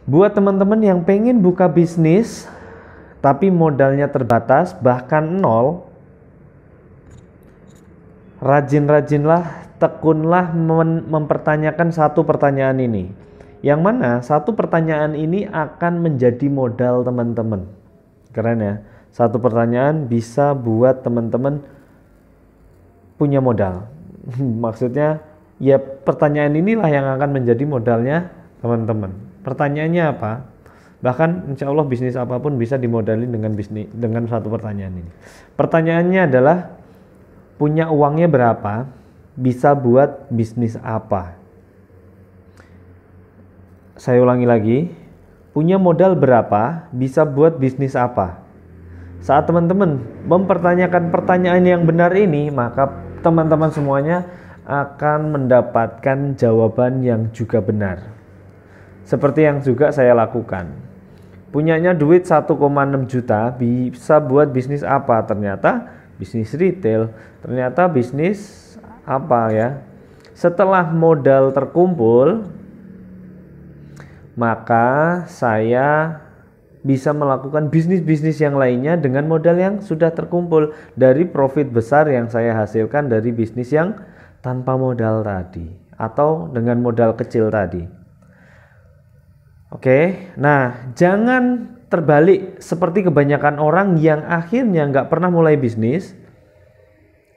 Buat teman-teman yang pengen buka bisnis tapi modalnya terbatas bahkan nol, rajin-rajinlah, tekunlah mempertanyakan satu pertanyaan ini. Yang mana satu pertanyaan ini akan menjadi modal teman-teman. Keren ya? Satu pertanyaan bisa buat teman-teman punya modal. Maksudnya ya pertanyaan inilah yang akan menjadi modalnya teman-teman. Pertanyaannya apa? Bahkan insya Allah bisnis apapun bisa dimodalin dengan satu pertanyaan ini. Pertanyaannya adalah punya uangnya berapa? Bisa buat bisnis apa? Saya ulangi lagi. Punya modal berapa? Bisa buat bisnis apa? Saat teman-teman mempertanyakan pertanyaan yang benar ini, maka teman-teman semuanya akan mendapatkan jawaban yang juga benar. Seperti yang juga saya lakukan. Punyanya duit 1,6 juta, bisa buat bisnis apa? Ternyata bisnis retail, ternyata bisnis apa ya? Setelah modal terkumpul, maka saya bisa melakukan bisnis-bisnis yang lainnya dengan modal yang sudah terkumpul dari profit besar yang saya hasilkan dari bisnis yang tanpa modal tadi atau dengan modal kecil tadi. Oke, nah jangan terbalik seperti kebanyakan orang yang akhirnya nggak pernah mulai bisnis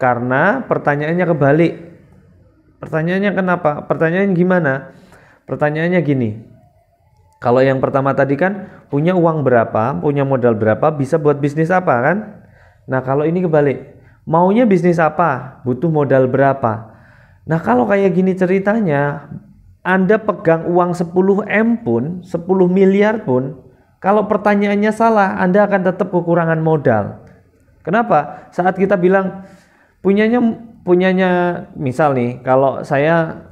karena pertanyaannya kebalik. Pertanyaannya kenapa? Pertanyaannya gimana? Pertanyaannya gini. Kalau yang pertama tadi kan punya uang berapa, punya modal berapa, bisa buat bisnis apa kan? Nah kalau ini kebalik, maunya bisnis apa, butuh modal berapa. Nah kalau kayak gini ceritanya, Anda pegang uang 10M pun, 10 miliar pun, kalau pertanyaannya salah, Anda akan tetap kekurangan modal. Kenapa? Saat kita bilang punyanya misal nih, kalau saya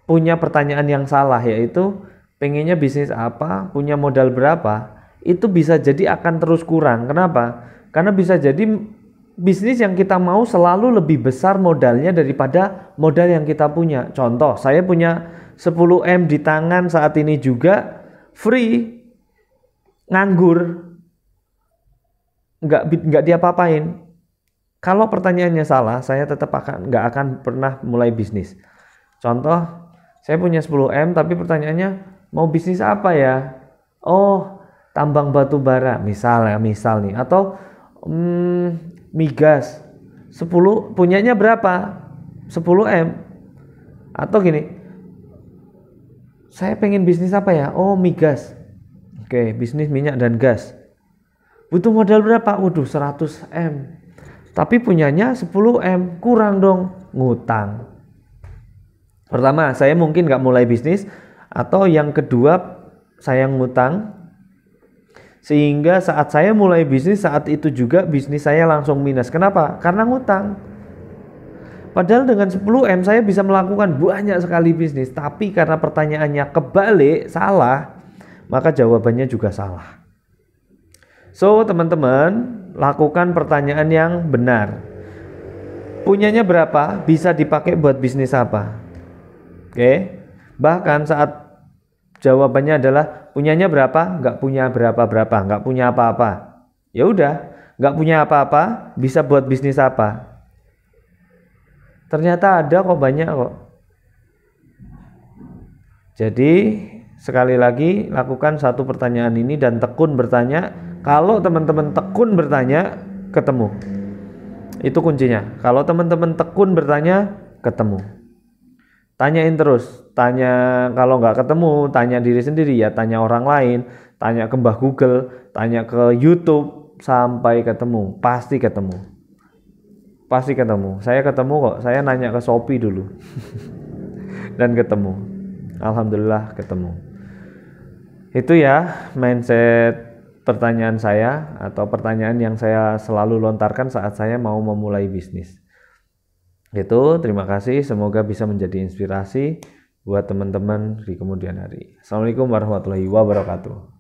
punya pertanyaan yang salah, yaitu pengennya bisnis apa, punya modal berapa, itu bisa jadi akan terus kurang. Kenapa? Karena bisa jadi bisnis yang kita mau selalu lebih besar modalnya daripada modal yang kita punya. Contoh, saya punya 10M di tangan saat ini juga, free, nganggur, nggak diapa-apain. Kalau pertanyaannya salah, saya tetap nggak akan pernah mulai bisnis. Contoh, saya punya 10M tapi pertanyaannya mau bisnis apa ya? Oh, tambang batu bara misal nih, atau migas 10, punyanya berapa? 10M. Atau gini, saya pengen bisnis apa ya? Oh, migas. Oke, bisnis minyak dan gas. Butuh modal berapa? Waduh, 100M. Tapi punyanya 10M, kurang dong, ngutang. Pertama, saya mungkin gak mulai bisnis. Atau yang kedua, saya ngutang. Sehingga saat saya mulai bisnis, saat itu juga bisnis saya langsung minus. Kenapa? Karena ngutang. Padahal dengan 10M saya bisa melakukan banyak sekali bisnis. Tapi karena pertanyaannya kebalik, salah, maka jawabannya juga salah. So teman-teman, lakukan pertanyaan yang benar. Punyanya berapa? Bisa dipakai buat bisnis apa? Oke. Bahkan saat jawabannya adalah punyanya berapa? Nggak punya berapa-berapa, nggak punya apa-apa. Ya udah, nggak punya apa-apa, bisa buat bisnis apa? Ternyata ada kok, banyak kok. Jadi sekali lagi lakukan satu pertanyaan ini dan tekun bertanya. Kalau teman-teman tekun bertanya, ketemu. Itu kuncinya. Kalau teman-teman tekun bertanya, ketemu. Tanyain terus, tanya, kalau nggak ketemu, tanya diri sendiri ya, tanya orang lain, tanya ke Mbah Google, tanya ke YouTube, sampai ketemu, pasti ketemu. Pasti ketemu, saya ketemu kok, saya nanya ke Shopee dulu, dan ketemu, alhamdulillah ketemu. Itu ya mindset pertanyaan saya, atau pertanyaan yang saya selalu lontarkan saat saya mau memulai bisnis. Itu, terima kasih, semoga bisa menjadi inspirasi buat teman-teman di kemudian hari. Assalamualaikum warahmatullahi wabarakatuh.